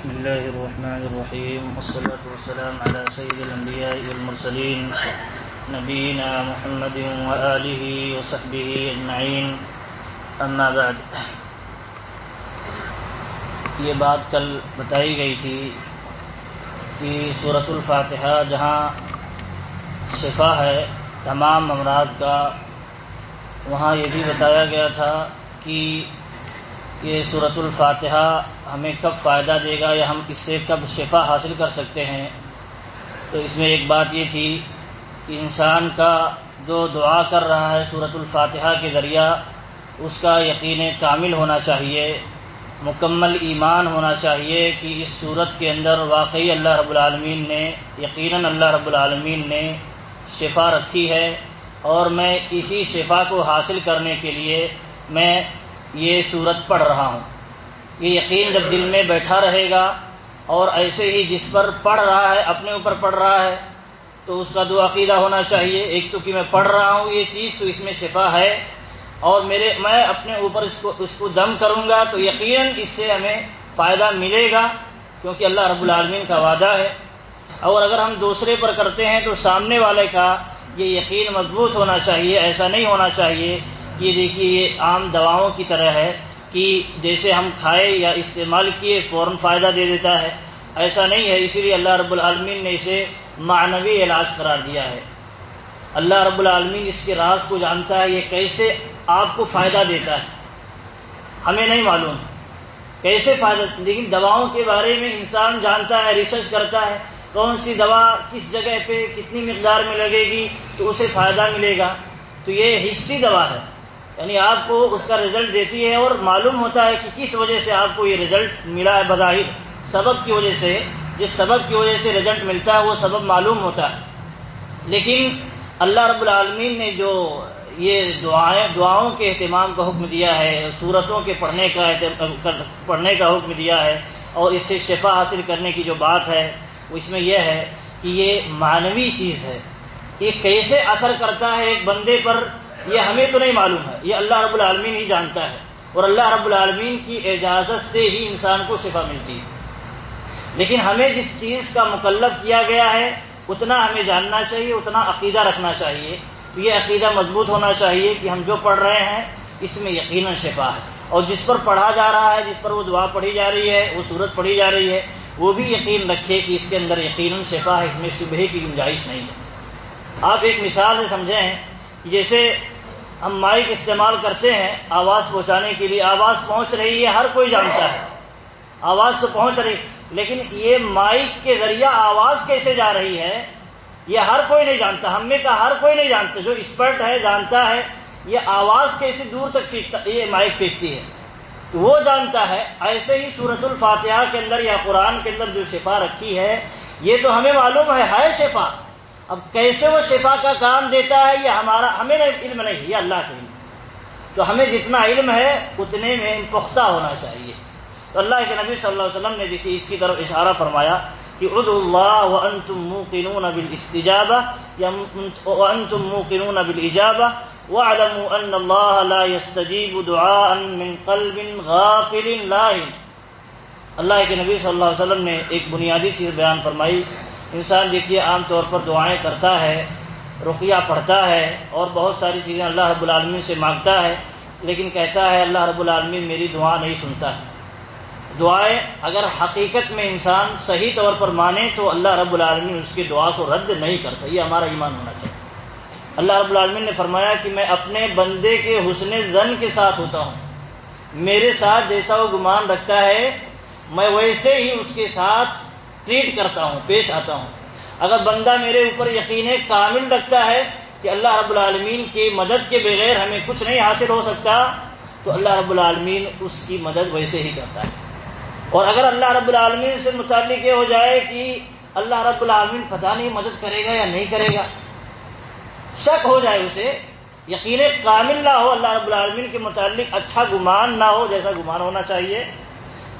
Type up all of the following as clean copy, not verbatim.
بسم الله الرحمن الرحيم والصلاة والسلام على سيد الأنبياء والمرسلين نبينا محمد وآله وصحبه أجمعين أما بعد. یہ بات کل بتائی گئی تھی کہ سورۃ الفاتحہ جہاں شفا ہے تمام امراض کا، وہاں یہ بھی بتایا گیا تھا کہ یہ سورۃ الفاتحہ ہمیں کب فائدہ دے گا یا ہم اس سے کب شفا حاصل کر سکتے ہیں. تو اس میں ایک بات یہ تھی کہ انسان کا جو دعا کر رہا ہے سورۃ الفاتحہ کے ذریعہ، اس کا یقین کامل ہونا چاہیے، مکمل ایمان ہونا چاہیے کہ اس صورت کے اندر واقعی اللہ رب العالمین نے، یقیناً اللہ رب العالمین نے شفا رکھی ہے، اور میں اسی شفا کو حاصل کرنے کے لیے میں یہ صورت پڑھ رہا ہوں. یہ یقین جب دل میں بیٹھا رہے گا، اور ایسے ہی جس پر پڑھ رہا ہے اپنے اوپر پڑھ رہا ہے تو اس کا دو عقیدہ ہونا چاہیے. ایک تو کہ میں پڑھ رہا ہوں یہ چیز تو اس میں شفا ہے، اور میں اپنے اوپر اس کو دم کروں گا تو یقیناً اس سے ہمیں فائدہ ملے گا، کیونکہ اللہ رب العالمین کا وعدہ ہے. اور اگر ہم دوسرے پر کرتے ہیں تو سامنے والے کا یہ یقین مضبوط ہونا چاہیے. ایسا نہیں ہونا چاہیے کہ دیکھیے یہ عام دواؤں کی طرح ہے کہ جیسے ہم کھائے یا استعمال کیے فوراً فائدہ دے دیتا ہے. ایسا نہیں ہے. اسی لیے اللہ رب العالمین نے اسے معنوی علاج قرار دیا ہے. اللہ رب العالمین اس کے راز کو جانتا ہے، یہ کیسے آپ کو فائدہ دیتا ہے ہمیں نہیں معلوم کیسے فائدہ، لیکن دواؤں کے بارے میں انسان جانتا ہے، ریسرچ کرتا ہے کون سی دوا کس جگہ پہ کتنی مقدار میں لگے گی تو اسے فائدہ ملے گا. تو یہ حصی دوا ہے، یعنی آپ کو اس کا رزلٹ دیتی ہے، اور معلوم ہوتا ہے کہ کس وجہ سے آپ کو یہ رزلٹ ملا ہے. بظاہر سبب کی وجہ سے، جس سبب کی وجہ سے رزلٹ ملتا ہے وہ سبب معلوم ہوتا ہے. لیکن اللہ رب العالمین نے جو یہ دعاؤں کے اہتمام کا حکم دیا ہے، صورتوں کے پڑھنے کا حکم دیا ہے، اور اس سے شفا حاصل کرنے کی جو بات ہے وہ اس میں یہ ہے کہ یہ معنوی چیز ہے. یہ کیسے اثر کرتا ہے ایک بندے پر یہ ہمیں تو نہیں معلوم ہے، یہ اللہ رب العالمین ہی جانتا ہے، اور اللہ رب العالمین کی اجازت سے ہی انسان کو شفا ملتی ہے. لیکن ہمیں جس چیز کا مکلف کیا گیا ہے اتنا ہمیں جاننا چاہیے، اتنا عقیدہ رکھنا چاہیے. تو یہ عقیدہ مضبوط ہونا چاہیے کہ ہم جو پڑھ رہے ہیں اس میں یقیناً شفا ہے، اور جس پر پڑھا جا رہا ہے، جس پر وہ دعا پڑھی جا رہی ہے، وہ صورت پڑھی جا رہی ہے، وہ بھی یقین رکھے کہ اس کے اندر یقیناً شفا ہے، اس میں شبہے کی گنجائش نہیں ہے. آپ ایک مثال سے سمجھیں، جیسے ہم مائک استعمال کرتے ہیں آواز پہنچانے کے لیے، آواز پہنچ رہی ہے، ہر کوئی جانتا ہے آواز تو پہنچ رہی، لیکن یہ مائک کے ذریعہ آواز کیسے جا رہی ہے یہ ہر کوئی نہیں جانتا. ہم میں کا ہر کوئی نہیں جانتا. جو ایکسپرٹ ہے جانتا ہے یہ آواز کیسے دور تک یہ مائک پھینکتی ہے، وہ جانتا ہے. ایسے ہی سورۃ الفاتحہ کے اندر یا قرآن کے اندر جو شفا رکھی ہے یہ تو ہمیں معلوم ہے شفا. اب کیسے وہ شفا کا کام دیتا ہے یہ ہمیں علم نہیں، یہ اللہ کا علم. تو ہمیں جتنا علم ہے اتنے میں پختہ ہونا چاہیے. تو اللہ کے نبی صلی اللہ علیہ وسلم نے دیکھی اس کی طرف اشارہ فرمایا کہ ادعوا اللہ وانتم موقنون بالاستجابہ وانتم موقنون بالاجابہ واعلموا ان اللہ لا يستجیب دعاء من قلب غافل لاہٍ. اللہ کے نبی صلی اللہ علیہ وسلم نے ایک بنیادی چیز بیان فرمائی. انسان دیکھیے عام طور پر دعائیں کرتا ہے، رقیہ پڑھتا ہے، اور بہت ساری چیزیں اللہ رب العالمین سے مانگتا ہے، لیکن کہتا ہے اللہ رب العالمین میری دعا نہیں سنتا ہے. دعائیں اگر حقیقت میں انسان صحیح طور پر مانے تو اللہ رب العالمین اس کی دعا کو رد نہیں کرتا. یہ ہمارا ایمان ہونا چاہیے. اللہ رب العالمین نے فرمایا کہ میں اپنے بندے کے حسن ظن کے ساتھ ہوتا ہوں، میرے ساتھ جیسا وہ گمان رکھتا ہے میں ویسے ہی اس کے ساتھ ٹریٹ کرتا ہوں، پیش آتا ہوں. اگر بندہ میرے اوپر یقین کامل رکھتا ہے کہ اللہ رب العالمین کی مدد کے بغیر ہمیں کچھ نہیں حاصل ہو سکتا تو اللہ رب العالمین اس کی مدد ویسے ہی کرتا ہے. اور اگر اللہ رب العالمین سے متعلق یہ ہو جائے کہ اللہ رب العالمین پتہ نہیں مدد کرے گا یا نہیں کرے گا، شک ہو جائے، اسے یقین کامل نہ ہو، اللہ رب العالمین کے متعلق اچھا گمان نہ ہو جیسا گمان ہونا چاہیے،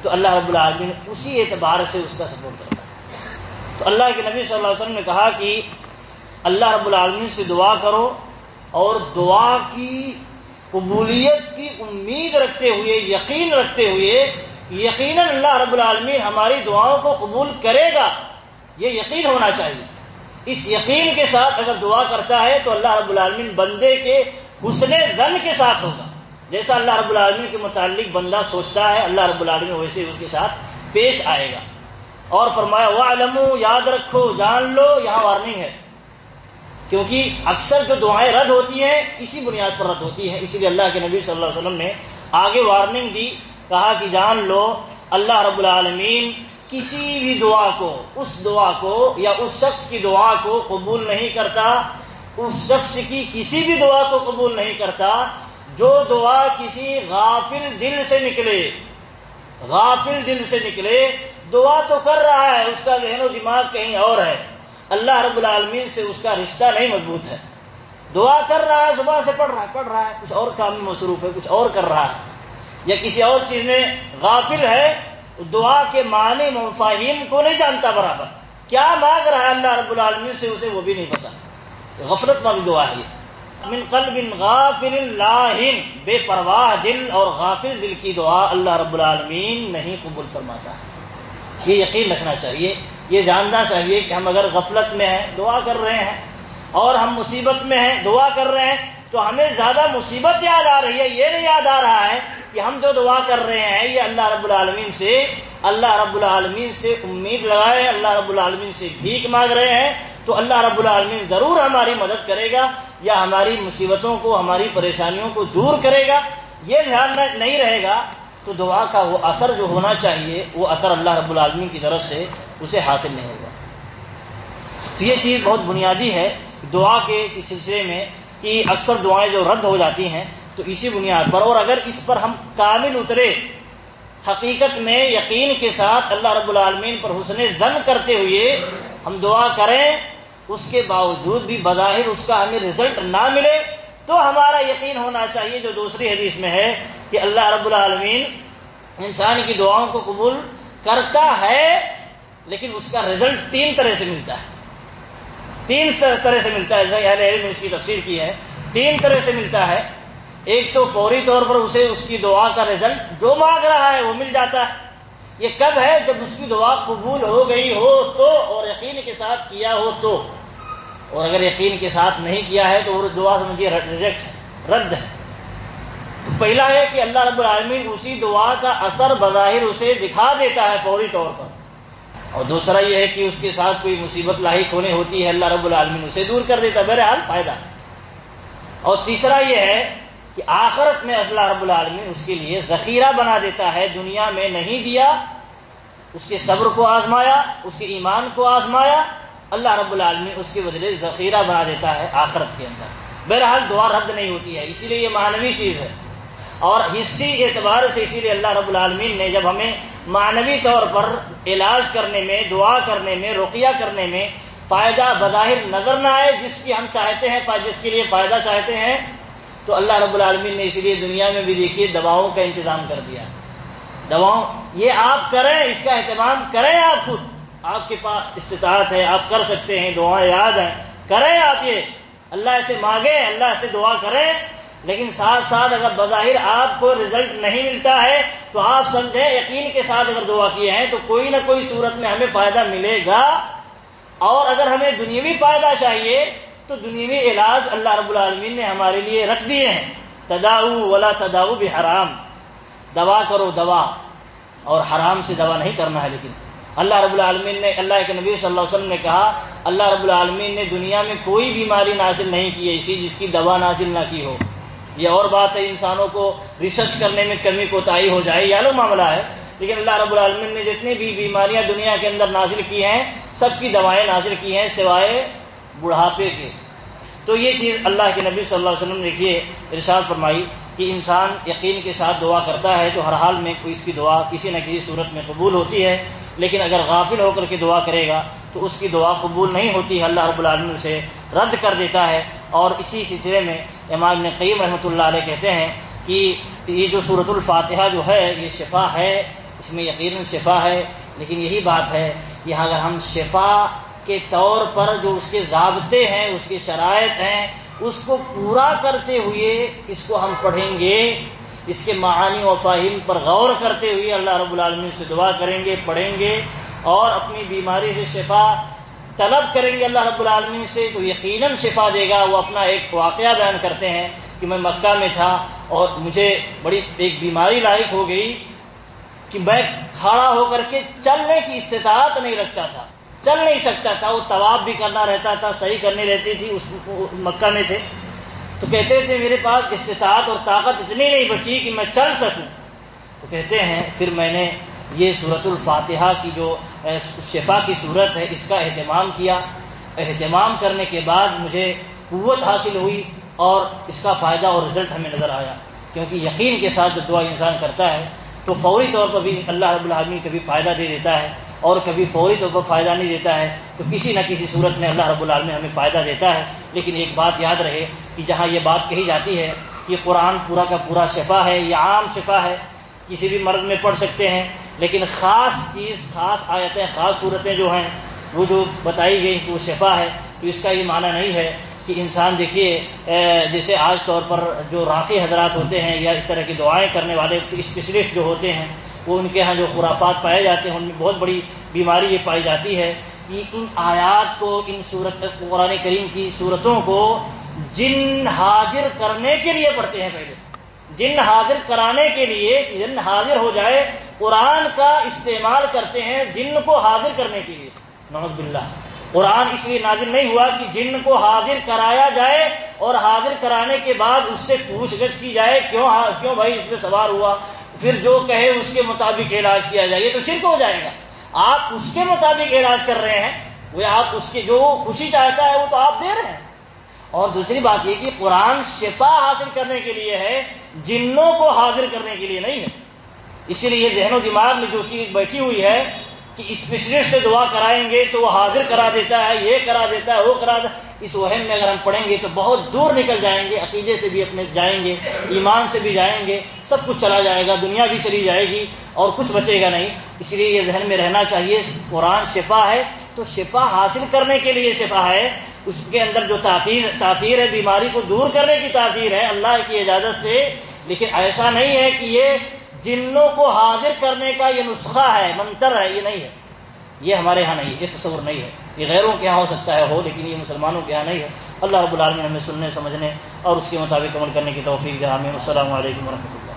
تو اللہ رب العالمین اسی اعتبار سے اس کا سپورٹ کرتا ہے. تو اللہ کے نبی صلی اللہ علیہ وسلم نے کہا کہ اللہ رب العالمین سے دعا کرو، اور دعا کی قبولیت کی امید رکھتے ہوئے، یقین رکھتے ہوئے یقیناً اللہ رب العالمین ہماری دعاؤں کو قبول کرے گا، یہ یقین ہونا چاہیے۔ اس یقین کے ساتھ اگر دعا کرتا ہے تو اللہ رب العالمین بندے کے حسن ظن کے ساتھ ہوگا، جیسا اللہ رب العالمین کے متعلق بندہ سوچتا ہے اللہ رب العالمین ویسے اس کے ساتھ پیش آئے گا۔ اور فرمایا وَاعْلَمُوا، یاد رکھو، جان لو، یہاں وارننگ ہے، کیونکہ اکثر جو دعائیں رد ہوتی ہیں اسی بنیاد پر رد ہوتی ہیں، اسی لیے اللہ کے نبی صلی اللہ علیہ وسلم نے آگے وارننگ دی، کہا کہ جان لو اللہ رب العالمین کسی بھی دعا کو، اس دعا کو یا اس شخص کی دعا کو قبول نہیں کرتا، اس شخص کی کسی بھی دعا کو قبول نہیں کرتا جو دعا کسی غافل دل سے نکلے۔ غافل دل سے نکلے، دعا تو کر رہا ہے، اس کا ذہن و دماغ کہیں اور ہے، اللہ رب العالمین سے اس کا رشتہ نہیں مضبوط ہے، دعا کر رہا ہے، صبح سے پڑھ رہا ہے، کچھ اور کام میں مصروف ہے، کچھ اور کر رہا ہے، یا کسی اور چیز میں غافل ہے، دعا کے معنی مفاہیم کو نہیں جانتا، برابر کیا مانگ رہا ہے اللہ رب العالمین سے اسے وہ بھی نہیں پتا، غفلت مند دعا ہے۔ من قلب غافل لاہن، بے پرواہ دل اور غافل دل کی دعا اللہ رب العالمین نہیں قبول فرماتا ہے۔ یہ یقین رکھنا چاہیے، یہ جاننا چاہیے کہ ہم اگر غفلت میں ہیں دعا کر رہے ہیں، اور ہم مصیبت میں ہیں دعا کر رہے ہیں، تو ہمیں زیادہ مصیبت یاد آ رہی ہے، یہ نہیں یاد آ رہا ہے کہ ہم جو دعا کر رہے ہیں یہ اللہ رب العالمین سے امید لگائے، اللہ رب العالمین سے بھیک مانگ رہے ہیں، تو اللہ رب العالمین ضرور ہماری مدد کرے گا، یا ہماری مصیبتوں کو، ہماری پریشانیوں کو دور کرے گا۔ یہ دھیان نہیں رہے گا تو دعا کا وہ اثر جو ہونا چاہیے وہ اثر اللہ رب العالمین کی طرف سے اسے حاصل نہیں ہوگا۔ تو یہ چیز بہت بنیادی ہے دعا کے سلسلے میں، کہ اکثر دعائیں جو رد ہو جاتی ہیں تو اسی بنیاد پر، اور اگر اس پر ہم کامل اترے، حقیقت میں یقین کے ساتھ اللہ رب العالمین پر حسن ظن کرتے ہوئے ہم دعا کریں، اس کے باوجود بھی بظاہر اس کا ہمیں رزلٹ نہ ملے، تو ہمارا یقین ہونا چاہیے جو دوسری حدیث میں ہے کہ اللہ رب العالمین انسان کی دعاؤں کو قبول کرتا ہے، لیکن اس کا رزلٹ تین طرح سے ملتا ہے، تین طرح سے ملتا ہے، اہل علم نے اس کی تفسیر کی ہے، تین طرح سے ملتا ہے۔ ایک تو فوری طور پر اسے اس کی دعا کا رزلٹ جو مانگ رہا ہے وہ مل جاتا ہے، یہ کب ہے؟ جب اس کی دعا قبول ہو گئی ہو تو، اور یقین کے ساتھ کیا ہو تو، اور اگر یقین کے ساتھ نہیں کیا ہے تو وہ دعا سمجھیے ریجیکٹ، رد ہے۔ تو پہلا ہے کہ اللہ رب العالمین اسی دعا کا اثر بظاہر اسے دکھا دیتا ہے فوری طور پر، اور دوسرا یہ ہے کہ اس کے ساتھ کوئی مصیبت لاحق ہونے ہوتی ہے، اللہ رب العالمین اسے دور کر دیتا ہے، بہرحال فائدہ۔ اور تیسرا یہ ہے کہ آخرت میں اللہ رب العالمین اس کے لیے ذخیرہ بنا دیتا ہے، دنیا میں نہیں دیا، اس کے صبر کو آزمایا، اس کے ایمان کو آزمایا، اللہ رب العالمین اس کے بدلے ذخیرہ بنا دیتا ہے آخرت کے اندر۔ بہرحال دعا رد نہیں ہوتی ہے، اسی لیے یہ معنوی چیز ہے، اور حصی اعتبار سے اسی لیے اللہ رب العالمین نے جب ہمیں معنوی طور پر علاج کرنے میں، دعا کرنے میں، رقیہ کرنے میں فائدہ بظاہر نظر نہ آئے جس کی ہم چاہتے ہیں، جس کے لیے فائدہ چاہتے ہیں، تو اللہ رب العالمین نے اسی لیے دنیا میں بھی دیکھیے دواؤں کا انتظام کر دیا۔ دواؤں یہ آپ کریں، اس کا اہتمام کریں، آپ خود، آپ کے پاس استطاعت ہے، آپ کر سکتے ہیں، دعائیں یاد ہیں، کریں آپ، یہ اللہ سے مانگیں، اللہ سے دعا کریں، لیکن ساتھ ساتھ اگر بظاہر آپ کو رزلٹ نہیں ملتا ہے تو آپ سمجھیں یقین کے ساتھ اگر دعا کیے ہیں تو کوئی نہ کوئی صورت میں ہمیں فائدہ ملے گا، اور اگر ہمیں دنیاوی فائدہ چاہیے تو دنیاوی علاج اللہ رب العالمین نے ہمارے لیے رکھ دیے ہیں۔ تداؤ ولا تداؤ بحرام، دوا کرو دوا، اور حرام سے دوا نہیں کرنا ہے۔ لیکن اللہ رب العالمین نے، اللہ کے نبی صلی اللہ علیہ وسلم نے کہا، اللہ رب العالمین نے دنیا میں کوئی بیماری نازل نہیں کی ایسی جس کی دوا نازل نہ کی ہو۔ یہ اور بات ہے انسانوں کو ریسرچ کرنے میں کمی کوتاہی ہو جائے، یہ الگ معاملہ ہے، لیکن اللہ رب العالمین نے جتنی بھی بیماریاں دنیا کے اندر نازل کی ہیں سب کی دوائیں نازل کی ہیں سوائے بڑھاپے کے۔ تو یہ چیز اللہ کے نبی صلی اللہ علیہ وسلم نے دیکھیے ارشاد فرمائی کہ انسان یقین کے ساتھ دعا کرتا ہے تو ہر حال میں کوئی اس کی دعا کسی نہ کسی صورت میں قبول ہوتی ہے، لیکن اگر غافل ہو کر کے دعا کرے گا تو اس کی دعا قبول نہیں ہوتی ہے، اللہ رب العالمین اسے رد کر دیتا ہے۔ اور اسی سلسلے میں امام ابن قیم رحمۃ اللہ علیہ کہتے ہیں کہ یہ جو سورۃ الفاتحہ جو ہے یہ شفا ہے، اس میں یقیناً شفا ہے، لیکن یہی بات ہے کہ اگر ہم شفا کے طور پر جو اس کے ضابطے ہیں، اس کے شرائط ہیں، اس کو پورا کرتے ہوئے اس کو ہم پڑھیں گے اس کے معانی و فاہم پر غور کرتے ہوئے اللہ رب العالمین سے دعا کریں گے، پڑھیں گے اور اپنی بیماری سے شفا طلب کریں گے اللہ رب العالمین سے، تو یقیناً شفا دے گا۔ وہ اپنا ایک واقعہ بیان کرتے ہیں کہ میں مکہ میں تھا اور مجھے بڑی ایک بیماری لاحق ہو گئی کہ میں کھڑا ہو کر کے چلنے کی استطاعت نہیں رکھتا تھا، چل نہیں سکتا تھا، وہ طواف بھی کرنا رہتا تھا، صحیح کرنی رہتی تھی، اس مکہ میں تھے تو کہتے تھے میرے پاس استطاعت اور طاقت اتنی نہیں بچی کہ میں چل سکوں۔ تو کہتے ہیں پھر میں نے یہ سورۃ الفاتحہ کی جو شفا کی صورت ہے اس کا اہتمام کیا، اہتمام کرنے کے بعد مجھے قوت حاصل ہوئی اور اس کا فائدہ اور رزلٹ ہمیں نظر آیا، کیونکہ یقین کے ساتھ جب دعا انسان کرتا ہے تو فوری طور پر بھی اللہ رب العالمین کبھی فائدہ دے دیتا ہے اور کبھی فوری طور پر فائدہ نہیں دیتا ہے، تو کسی نہ کسی صورت میں اللہ رب العالمین ہمیں فائدہ دیتا ہے۔ لیکن ایک بات یاد رہے کہ جہاں یہ بات کہی جاتی ہے کہ قرآن پورا کا پورا شفا ہے، یہ عام شفا ہے، کسی بھی مرض میں پڑھ سکتے ہیں، لیکن خاص چیز، خاص آیتیں، خاص صورتیں جو ہیں وہ جو بتائی گئی کہ وہ شفا ہے، تو اس کا یہ معنی نہیں ہے کہ انسان دیکھیے جیسے آج طور پر جو راقی حضرات ہوتے ہیں یا اس طرح کی دعائیں کرنے والے اسپیشلسٹ جو ہوتے ہیں، وہ ان کے ہاں جو خرافات پائے جاتے ہیں ان میں بہت بڑی بیماری یہ پائی جاتی ہے کہ ان آیات کو، ان قرآن کریم کی صورتوں کو جن حاضر کرنے کے لیے پڑھتے ہیں، پہلے جن حاضر کرانے کے لیے، جن حاضر ہو جائے، قرآن کا استعمال کرتے ہیں جن کو حاضر کرنے کے لیے۔ نعوذ باللہ، قرآن اس لیے نازل نہیں ہوا کہ جن کو حاضر کرایا جائے اور حاضر کرانے کے بعد اس سے پوچھ گچھ کی جائے کیوں بھائی اس پہ سوار ہوا، پھر جو کہے اس کے مطابق علاج کیا جائے، یہ تو شرک ہو جائے گا۔ آپ اس کے مطابق علاج کر رہے ہیں، وہ آپ اس کے جو خوشی چاہتا ہے وہ تو آپ دے رہے ہیں۔ اور دوسری بات یہ کہ قرآن شفا حاصل کرنے کے لیے ہے، جنوں کو حاضر کرنے کے لیے نہیں ہے۔ اسی لیے ذہن و دماغ میں جو چیز بیٹھی ہوئی ہے کہ اسپیشلسٹ سے دعا کرائیں گے تو وہ حاضر کرا دیتا ہے، یہ کرا دیتا ہے، وہ کرا دیتا ہے، اس وہم میں اگر ہم پڑھیں گے تو بہت دور نکل جائیں گے، عقیدے سے بھی اپنے جائیں گے، ایمان سے بھی جائیں گے، سب کچھ چلا جائے گا، دنیا بھی چلی جائے گی اور کچھ بچے گا نہیں۔ اس لیے یہ ذہن میں رہنا چاہیے، قرآن شفا ہے تو شفا حاصل کرنے کے لیے شفا ہے، اس کے اندر جو تاثیر ہے، بیماری کو دور کرنے کی تاثیر ہے اللہ کی اجازت سے، لیکن ایسا نہیں ہے کہ یہ جنوں کو حاضر کرنے کا یہ نسخہ ہے، منتر ہے، یہ نہیں ہے، یہ ہمارے ہاں نہیں ہے، یہ تصور نہیں ہے، یہ غیروں کے ہاں ہو سکتا ہے ہو، لیکن یہ مسلمانوں کے ہاں نہیں ہے۔ اللہ رب العالمین ہمیں سننے، سمجھنے اور اس کے مطابق عمل کرنے کی توفیق دے، آمین۔ السلام علیکم ورحمۃ اللہ۔